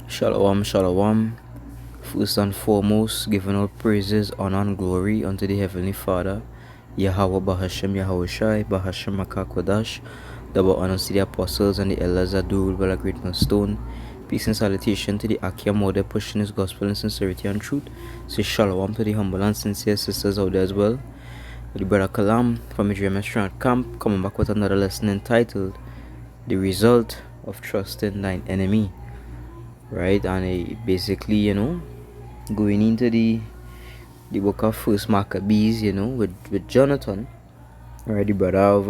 Shalom, shalom. First and foremost, giving all praises, honor, and glory unto the Heavenly Father, Yahweh Bahashem Yahushai, Bahashem Makakwadash. Double honors to the apostles and the elders that do rule by a great millstone. Peace and salutation to the Akia mother pushing his gospel in sincerity and truth. Say shalom to the humble and sincere sisters out there as well. The brother Kalam from Midram Restaurant Camp coming back with another lesson entitled The Result of Trusting Thine Enemy. Right, and basically, going into the book of First Maccabees, with Jonathan, right, the brother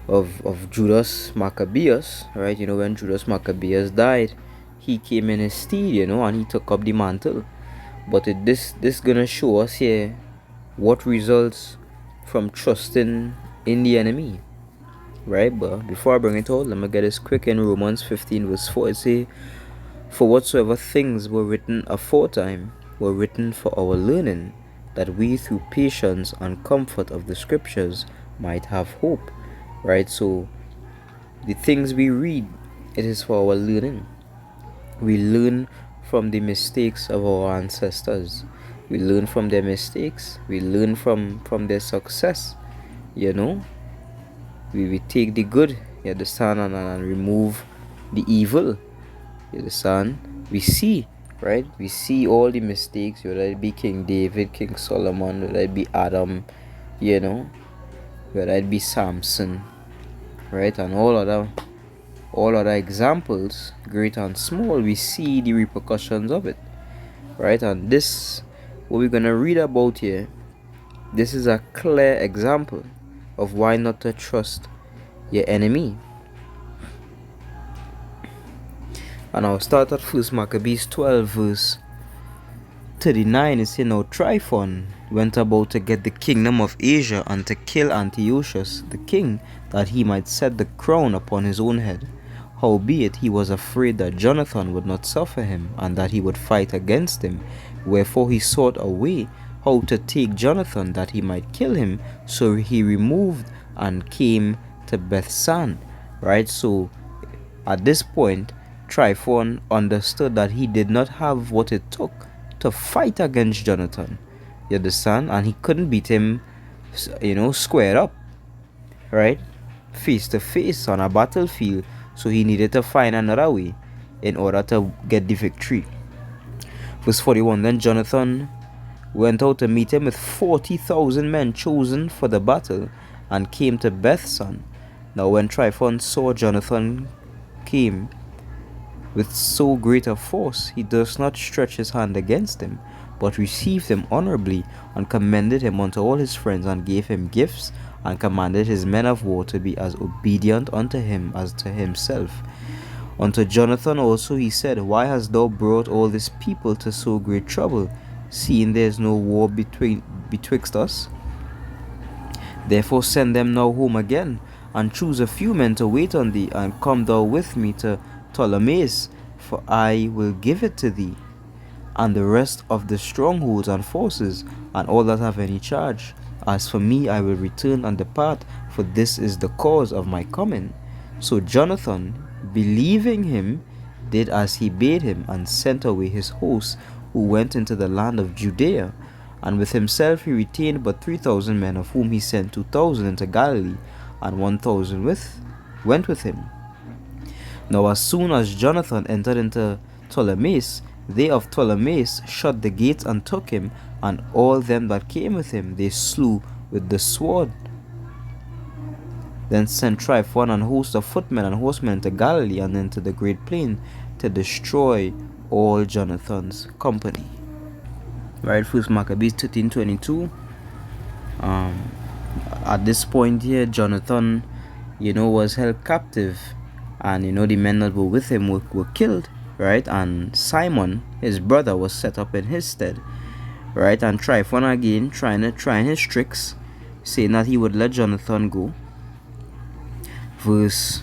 of Judas Maccabeus, right. When Judas Maccabeus died, he came in his stead, and he took up the mantle. But this gonna show us here what results from trusting in the enemy. Right, but before I bring it out, let me get this quick. In Romans 15 verse 4, it says, "For whatsoever things were written aforetime were written for our learning, that we through patience and comfort of the scriptures might have hope." Right, so the things we read, it is for our learning. We learn from the mistakes of our ancestors. We learn from their mistakes. We learn from their success. We take the good, you understand, and remove the evil. You understand? We see, right? We see all the mistakes, whether it be King David, King Solomon, whether it be Adam, whether it be Samson, right? And all other examples, great and small, we see the repercussions of it, right? And this, what we're gonna read about here, this is a clear example of why not to trust your enemy. And I'll start at 1 Maccabees 12 verse 39. It says, "Now Tryphon went about to get the kingdom of Asia and to kill Antiochus the king, that he might set the crown upon his own head. Howbeit he was afraid that Jonathan would not suffer him, and that he would fight against him. Wherefore he sought a way how to take Jonathan, that he might kill him. So he removed and came to Bethsan." Right, so at this point, Tryphon understood that he did not have what it took to fight against Jonathan. You understand? And he couldn't beat him, squared up, right? Face to face on a battlefield. So he needed to find another way in order to get the victory. Verse 41, "Then Jonathan went out to meet him with 40,000 men chosen for the battle, and came to Bethsan. Now when Tryphon saw Jonathan came with so great a force, he durst not stretch his hand against him, but received him honorably, and commended him unto all his friends, and gave him gifts, and commanded his men of war to be as obedient unto him as to himself. Unto Jonathan also he said, Why hast thou brought all this people to so great trouble, seeing there is no war betwixt us? Therefore send them now home again, and choose a few men to wait on thee, and come thou with me to Ptolemais, for I will give it to thee, and the rest of the strongholds and forces, and all that have any charge. As for me, I will return and depart, for this is the cause of my coming. So Jonathan, believing him, did as he bade him, and sent away his hosts, who went into the land of Judea. And with himself he retained but 3,000 men, of whom he sent 2,000 into Galilee, and 1,000 went with him. Now as soon as Jonathan entered into Ptolemais, they of Ptolemais shut the gates and took him, and all them that came with him they slew with the sword. Then sent Tryphon and host of footmen and horsemen into Galilee, and into the great plain, to destroy all Jonathan's company. Right, 1 Maccabees 13:22. At this point here, Jonathan, was held captive, and the men that were with him were killed, right? And Simon, his brother, was set up in his stead, right? And Tryphon again trying his tricks, saying that he would let Jonathan go. Verse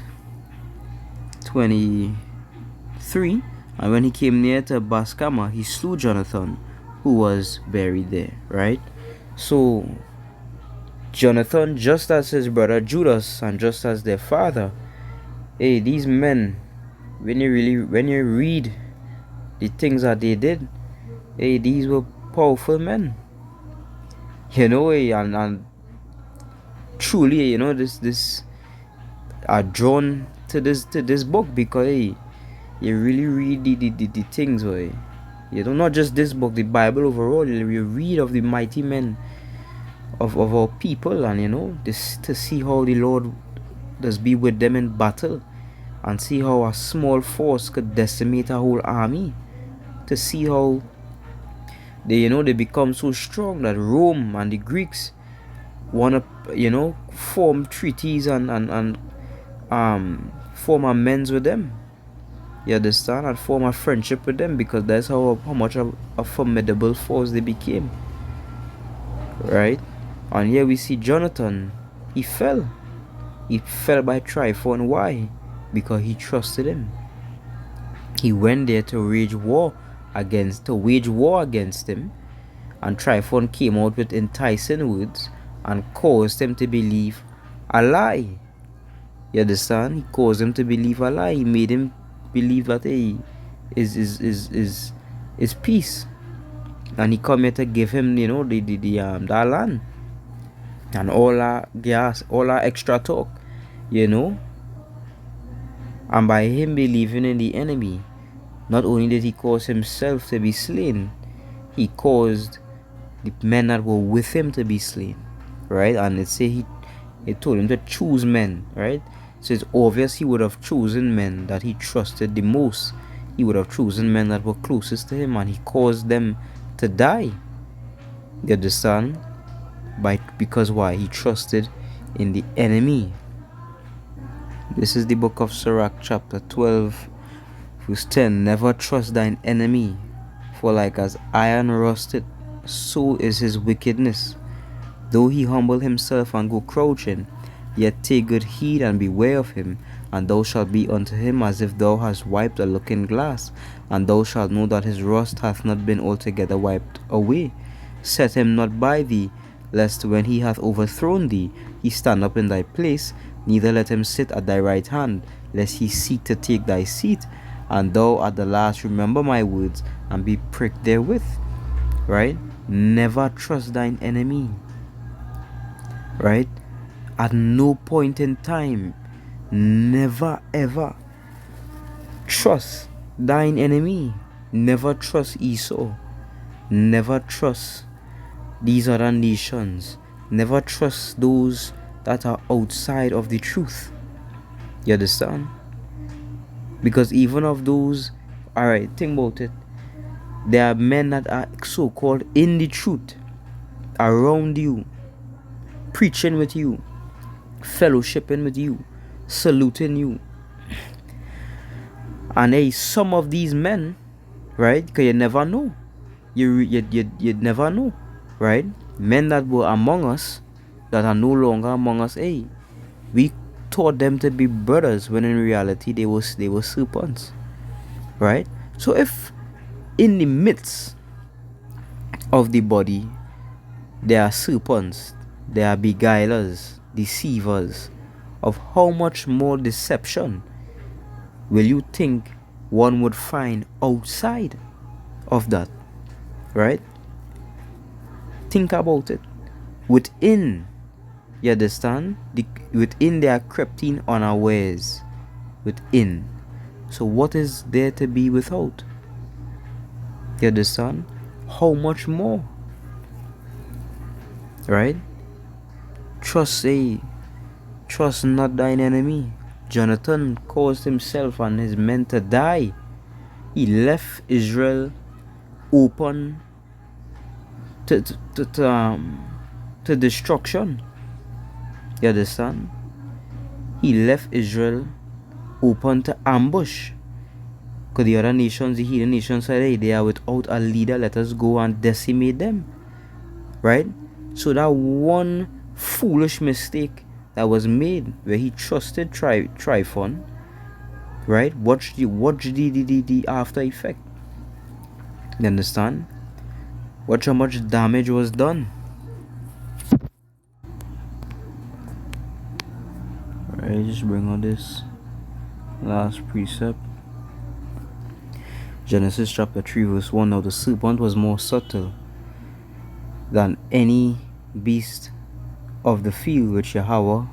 23, "And when he came near to Bascama, he slew Jonathan, who was buried there." Right? So Jonathan, just as his brother Judas, and just as their father, these men when you read the things that they did, hey, these were powerful men. You know, and truly, this are drawn to this book because hey, you really read the things, way. You know, not just this book, the Bible overall. You read of the mighty men of our people, and this to see how the Lord does be with them in battle, and see how a small force could decimate a whole army. To see how they become so strong that Rome and the Greeks wanna form treaties and form amends with them. You understand? And form a friendship with them because that's how much of a formidable force they became. Right? And here we see Jonathan. He fell. He fell by Tryphon. Why? Because he trusted him. He went there to wage war against him, and Tryphon came out with enticing words and caused him to believe a lie. You understand? He caused him to believe a lie. He made him believe that hey, is peace, and he come here to give him that land and all that gas, all that extra talk, and by him believing in the enemy, not only did he cause himself to be slain, he caused the men that were with him to be slain, right? And he told him to choose men, right? So it's obvious he would have chosen men that he trusted the most. He would have chosen men that were closest to him, and he caused them to die. You understand? Because why? He trusted in the enemy. This is the book of Sirach, chapter 12, verse 10. Never trust thine enemy, for like as iron rusted, so is his wickedness. Though he humble himself and go crouching, yet take good heed and beware of him, and thou shalt be unto him as if thou hast wiped a looking glass, and thou shalt know that his rust hath not been altogether wiped away. Set him not by thee, lest when he hath overthrown thee, he stand up in thy place, neither let him sit at thy right hand, lest he seek to take thy seat, and thou at the last remember my words, and be pricked therewith. Right? Never trust thine enemy. Right? At no point in time, never ever trust thine enemy. Never trust Esau. Never trust these other nations. Never trust those that are outside of the truth. You understand? Because even of those, alright, think about it. There are men that are so-called in the truth, around you, preaching with you, fellowshipping with you, saluting you. And hey, some of these men, right? Because you never know. You never know, right? Men that were among us, that are no longer among us, hey, we taught them to be brothers when in reality they were serpents, right? So if in the midst of the body there are serpents, there are beguilers, deceivers, of how much more deception will you think one would find outside of that, right? Think about it. Within, you understand? Within they are crept in unawares. Within. So what is there to be without? You understand? How much more? Right? Trust not thine enemy. Jonathan caused himself and his men to die. He left Israel open to destruction. You understand? He left Israel open to ambush. Because the other nations, the heathen nations said, hey, they are without a leader, let us go and decimate them. Right? So that one foolish mistake that was made where he trusted Tryphon, right? Watch the after effect. You understand? Watch how much damage was done. Alright, just bring on this last precept. Genesis chapter 3 verse 1. Now the serpent was more subtle than any beast of the field which Yahweh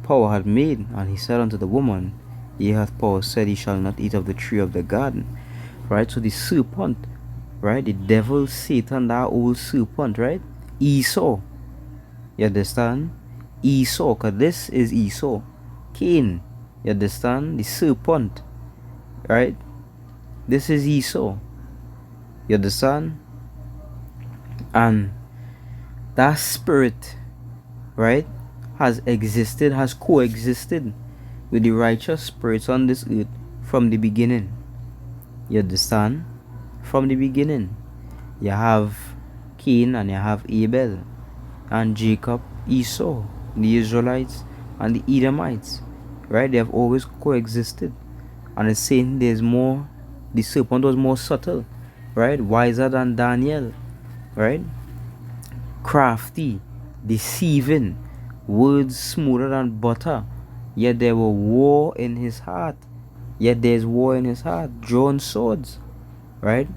power had made. And he said unto the woman, He hath power said, He shall not eat of the tree of the garden. Right? So the serpent, right? The devil, Satan, that old serpent, right? Esau. You understand? Esau, because this is Esau. Cain. You understand? The serpent. Right? This is Esau. You understand? And that spirit, right, has existed, has coexisted with the righteous spirits on this earth from the beginning. You understand? From the beginning. You have Cain and you have Abel and Jacob, Esau, the Israelites and the Edomites. Right? They have always coexisted. And it's saying there's more, the serpent was more subtle, right? Wiser than Daniel, right? Crafty, deceiving, words smoother than butter. Yet there were war in his heart. Yet there's war in his heart. Drawn swords, right?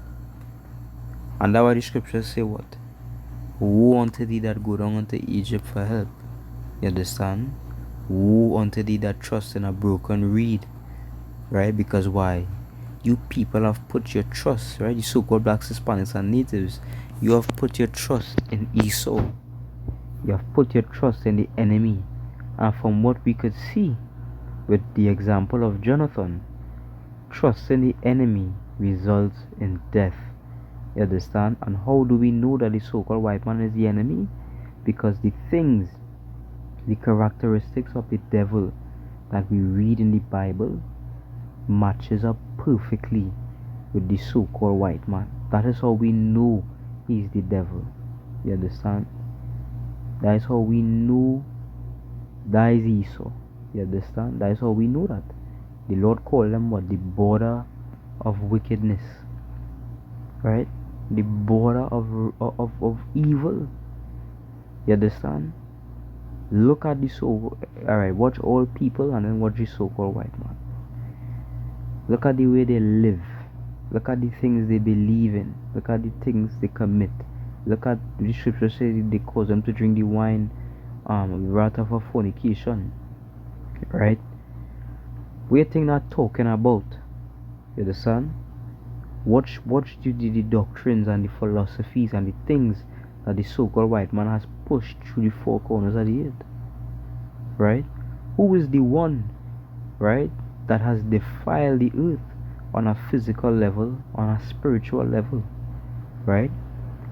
And that's why the scriptures say what? Woe unto thee that go down unto Egypt for help. You understand? Woe unto thee that trust in a broken reed. Right? Because why? You people have put your trust, right? You so-called blacks, Hispanics, and natives. You have put your trust in Esau. You have put your trust in the enemy. And from what we could see with the example of Jonathan, trust in the enemy results in death. You understand? And how do we know that the so-called white man is the enemy? Because the things, the characteristics of the devil that we read in the Bible matches up perfectly with the so-called white man. That is how we know he's the devil. You understand? That is how we know that is Esau. You understand? That is how we know that. The Lord called them what? The border of wickedness. Right? The border of evil. You understand? Look at the alright, watch all people and then watch the so-called white man. Look at the way they live. Look at the things they believe in. Look at the things they commit. Look at the scripture says they cause them to drink the wine, wrath of a fornication. Right? We think not talking about. You understand? Watch the doctrines and the philosophies and the things that the so-called white man has pushed through the four corners of the earth. Right? Who is the one, right, that has defiled the earth on a physical level, on a spiritual level? Right?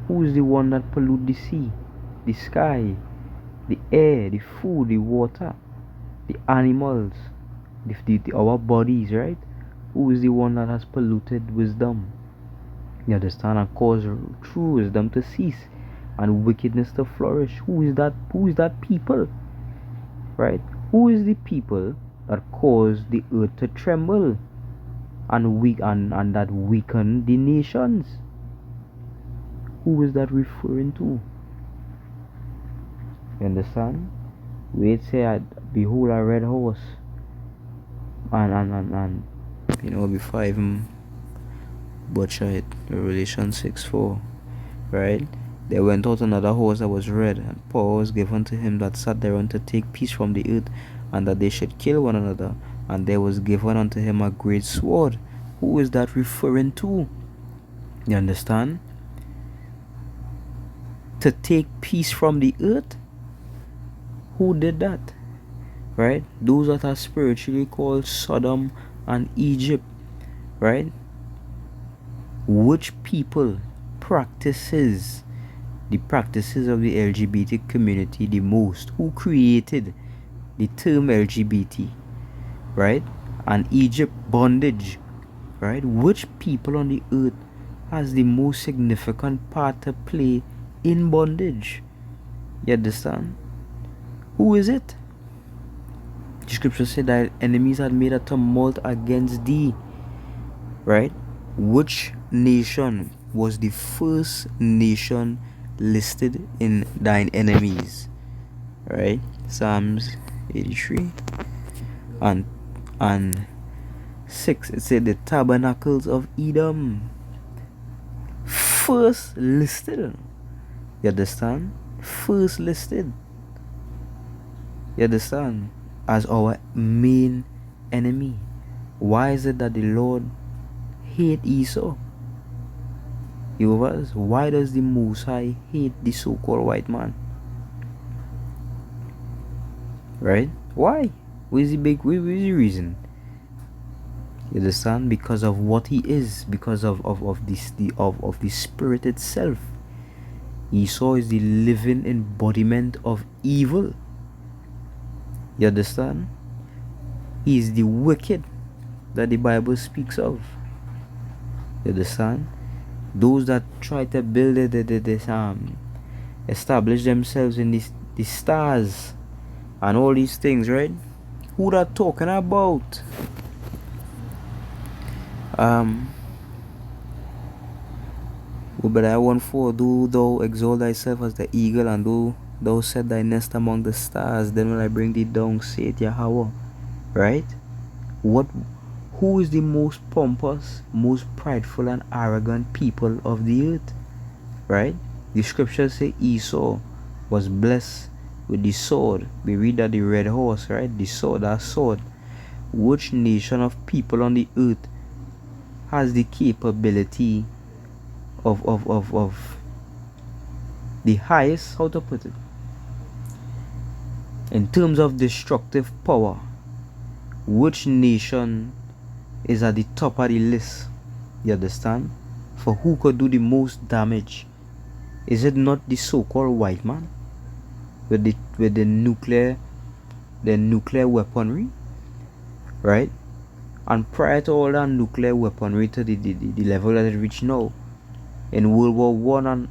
Who is the one that pollute the sea, the sky, the air, the food, the water, the animals, our bodies, right? Who is the one that has polluted wisdom? You understand? And caused true wisdom to cease and wickedness to flourish. Who is that? Who is that people? Right? Who is the people that caused the earth to tremble and that weakened the nations? Who is that referring to? You understand? Wait, say, behold a red horse. And before I even butcher it, Revelation 6:4, right? There went out another horse that was red, and power was given to him that sat thereon to take peace from the earth, and that they should kill one another. And there was given unto him a great sword. Who is that referring to? You understand? To take peace from the earth? Who did that? Right? Those that are spiritually called Sodom and Egypt. Right? Which people practices the practices of the LGBT community the most? Who created the term LGBT? Right? And Egypt bondage. Right? Which people on the earth has the most significant part to play in bondage? You understand? Who is it? The scripture said that enemies had made a tumult against thee. Right? Which nation was the first nation listed in thine enemies? Right? Psalms 83 and 6, it said the tabernacles of Edom. First listed. You understand? First listed. You understand? As our main enemy. Why is it that the Lord hate Esau? Jehovah's, why does the Most High hate the so-called white man? Right? Why? What is the reason? You understand? Because of what he is, because of the spirit itself. Esau is the living embodiment of evil. You understand? He is the wicked that the Bible speaks of. You understand? Those that try to build establish themselves in the stars and all these things, right? Who that talking about? But I want for, do thou exalt thyself as the eagle, and do thou set thy nest among the stars, then will I bring thee down, saith Yahweh. Right? Who is the most pompous, most prideful and arrogant people of the earth? Right? The scriptures say Esau was blessed with the sword. We read that the red horse, right? The sword, that sword. Which nation of people on the earth has the capability of the highest, how to put it, in terms of destructive power? Which nation is at the top of the list? You understand? For who could do the most damage? Is it not the so-called white man with the nuclear weaponry, right? And prior to all that nuclear weaponry to the level that it reached now, in World War One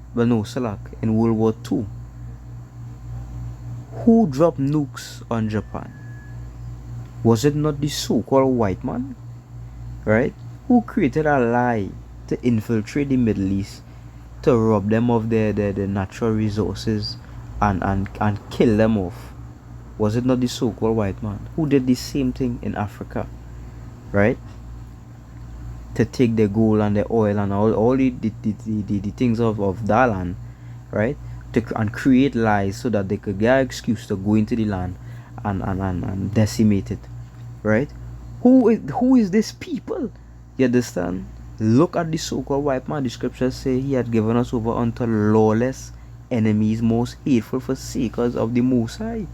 in World War Two, who dropped nukes on Japan? Was it not the so-called white man? Right? Who created a lie to infiltrate the Middle East, to rob them of their natural resources and kill them off? Was it not the so-called white man who did the same thing in Africa? Right? To take the gold and the oil and all the things of that land, right? And create lies so that they could get an excuse to go into the land and decimate it, right? Who is this people? You understand? Look at the so-called white man. The scriptures say he had given us over unto lawless enemies, most hateful forsakers of the Most High.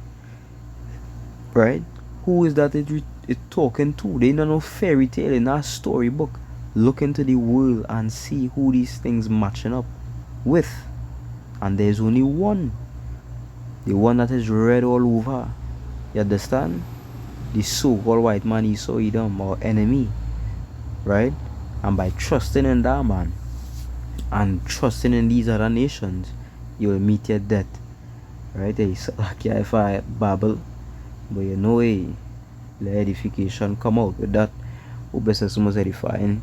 Right? Who is that it talking to? They don't know fairy tale in our storybook. Look into the world and see who these things matching up with. And there's only one. The one that is red all over. You understand? The so-called white man, Esau Edom, our enemy. Right? And by trusting in that man and trusting in these other nations, you will meet your death. Right? It's like if I babble, but you know, the edification come out with that. Who best is most edifying.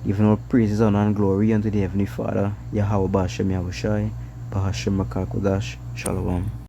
Giving all praises, honor, and glory unto the Heavenly Father, Yahweh Bashem Yahushai, Bahashem Makakodash, Shalom.